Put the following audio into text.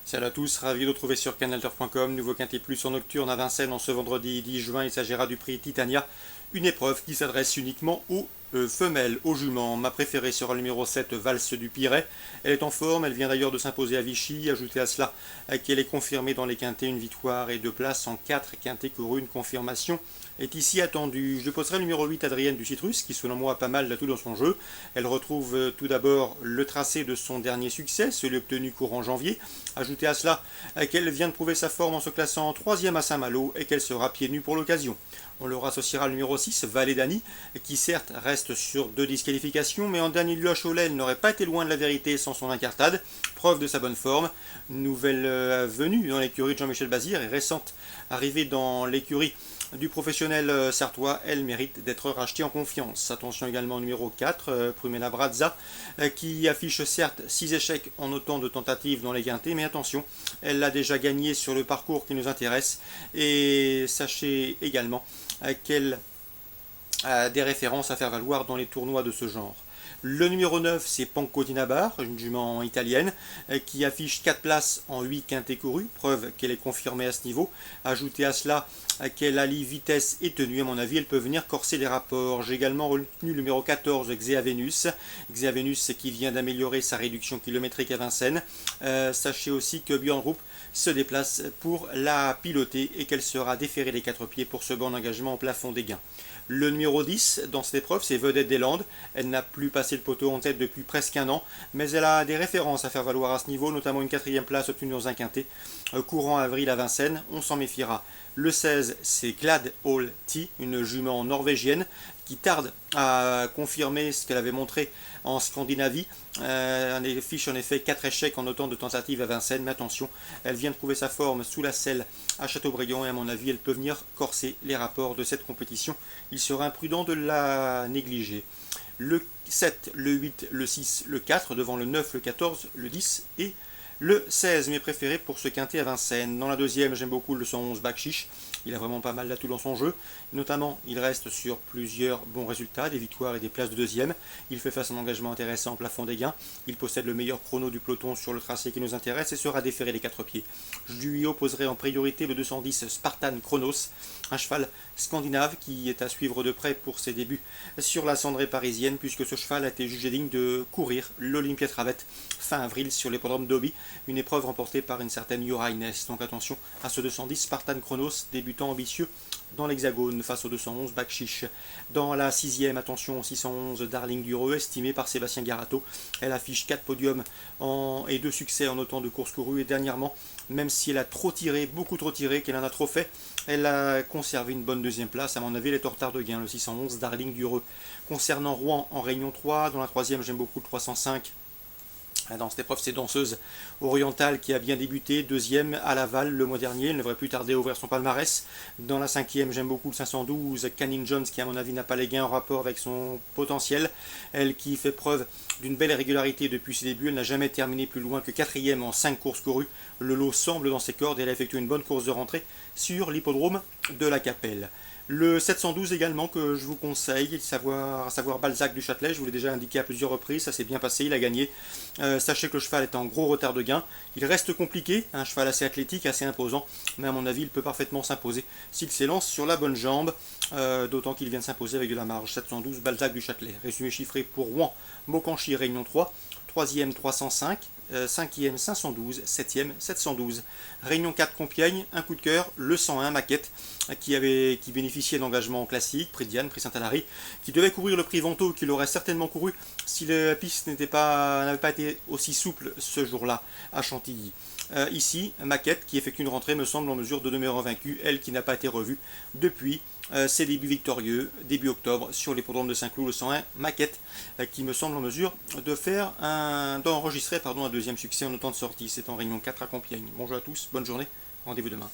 Salut à tous, ravi de retrouver sur canalturf.com, nouveau Quintet Plus en nocturne à Vincennes en ce vendredi 10 juin. Il s'agira du prix Titania, une épreuve qui s'adresse uniquement aux femelles, aux juments. Ma préférée sera le numéro 7, Valse du Piret. Elle est en forme, elle vient d'ailleurs de s'imposer à Vichy. Ajoutez à cela qu'elle est confirmée dans les quintets, une victoire et 2 places en 4 quintets courus. Une confirmation est ici attendue. Je poserai le numéro 8, Adrienne du Citrus, qui selon moi a pas mal d'atouts dans son jeu. Elle retrouve tout d'abord le tracé de son dernier succès, celui obtenu courant janvier. Ajoutez à cela qu'elle vient de prouver sa forme en se classant 3e à Saint-Malo et qu'elle sera pieds nus pour l'occasion. On leur associera le numéro 6, Valet d'Annie, qui certes reste sur 2 disqualifications, mais en dernier lieu à Cholet, elle n'aurait pas été loin de la vérité sans son incartade, preuve de sa bonne forme. Nouvelle venue dans l'écurie de Jean-Michel Bazir et récente arrivée dans l'écurie du professionnel sartois, elle mérite d'être rachetée en confiance. Attention également au numéro 4, Prumella Brazza, qui affiche certes 6 échecs en autant de tentatives dans les quintets, mais attention, elle l'a déjà gagné sur le parcours qui nous intéresse. Et sachez également qu'elle a des références à faire valoir dans les tournois de ce genre. Le numéro 9, c'est Panko Dinabar, une jument italienne, qui affiche 4 places en 8 quintets courus, preuve qu'elle est confirmée à ce niveau. Ajoutez à cela qu'elle allie vitesse et tenue, à mon avis, elle peut venir corser les rapports. J'ai également retenu le numéro 14, Xea Venus. Xea Venus qui vient d'améliorer sa réduction kilométrique à Vincennes. Sachez aussi que Björn Rupp se déplace pour la piloter et qu'elle sera déférée des 4 pieds pour ce bon engagement au plafond des gains. Le numéro 10 dans cette épreuve, c'est Vedette des Landes. Elle n'a plus passé le poteau en tête depuis presque un an, mais elle a des références à faire valoir à ce niveau, notamment une 4e place obtenue dans un quintet courant avril à Vincennes. On s'en méfiera. Le 16, c'est Glad Hall T, une jument norvégienne qui tarde à confirmer ce qu'elle avait montré en Scandinavie. Elle affiche en effet 4 échecs en autant de tentatives à Vincennes, mais attention, elle vient de trouver sa forme sous la selle à Châteaubriand et à mon avis, elle peut venir corser les rapports de cette compétition. Il serait imprudent de la négliger. Le 7, le 8, le 6, le 4, devant le 9, le 14, le 10 et le 16, mes préférés pour ce quintet à Vincennes. Dans la deuxième, j'aime beaucoup le 111 Bakchiche. Il a vraiment pas mal d'atouts dans son jeu. Notamment, il reste sur plusieurs bons résultats, des victoires et des places de deuxième. Il fait face à un engagement intéressant au plafond des gains. Il possède le meilleur chrono du peloton sur le tracé qui nous intéresse et sera déféré des 4 pieds. Je lui opposerai en priorité le 210 Spartan Chronos, un cheval scandinave qui est à suivre de près pour ses débuts sur la cendrée parisienne, puisque ce cheval a été jugé digne de courir l'Olympia Travette fin avril sur l'hippodrome d'Oby, une épreuve remportée par une certaine Yura Inès. Donc attention à ce 210 Spartan Chronos, débutant ambitieux dans l'hexagone face au 211 Bakchiche. Dans la 6e, attention, 611 Darling Dureux, estimée par Sébastien Garato. Elle affiche 4 podiums et 2 succès en autant de courses courues. Et dernièrement, même si elle a trop tiré, beaucoup trop tiré, qu'elle en a trop fait, elle a conservé une bonne 2e place. À mon avis, elle est en retard de gain, le 611 Darling Dureux. Concernant Rouen en Réunion 3, dans la 3e, j'aime beaucoup le 305. Dans cette épreuve, c'est Danseuse Orientale qui a bien débuté, 2e à Laval le mois dernier. Elle ne devrait plus tarder à ouvrir son palmarès. Dans la 5e, j'aime beaucoup le 512, Canning Jones, qui à mon avis n'a pas les gains en rapport avec son potentiel. Elle qui fait preuve d'une belle régularité depuis ses débuts. Elle n'a jamais terminé plus loin que 4e en 5 courses courues. Le lot semble dans ses cordes et elle a effectué une bonne course de rentrée sur l'hippodrome de la Capelle. Le 712 également que je vous conseille, à savoir Balzac du Châtelet, je vous l'ai déjà indiqué à plusieurs reprises, ça s'est bien passé, il a gagné. Sachez que le cheval est en gros retard de gain, il reste compliqué, un cheval assez athlétique, assez imposant, mais à mon avis il peut parfaitement s'imposer s'il s'élance sur la bonne jambe, d'autant qu'il vient de s'imposer avec de la marge. 712 Balzac du Châtelet. Résumé chiffré pour Rouen, Beaucanchy, Réunion 3, 3e 305, 5e 512, 7e 712. Réunion 4 Compiègne, un coup de cœur, le 101 Maquette, qui bénéficiait d'engagement classique, prix Diane, prix Saint-Alary, qui devait courir le prix Vento, qu'il aurait certainement couru si la piste n'avait pas été aussi souple ce jour-là à Chantilly. Ici, Maquette qui effectue une rentrée me semble en mesure de demeurer invaincue, elle qui n'a pas été revue depuis ses débuts victorieux, début octobre, sur l'hippodrome de Saint-Cloud, le 101 Maquette, qui me semble en mesure d'enregistrer un 2e succès en autant de sorties. C'est en Réunion 4 à Compiègne. Bonjour à tous, bonne journée, rendez-vous demain.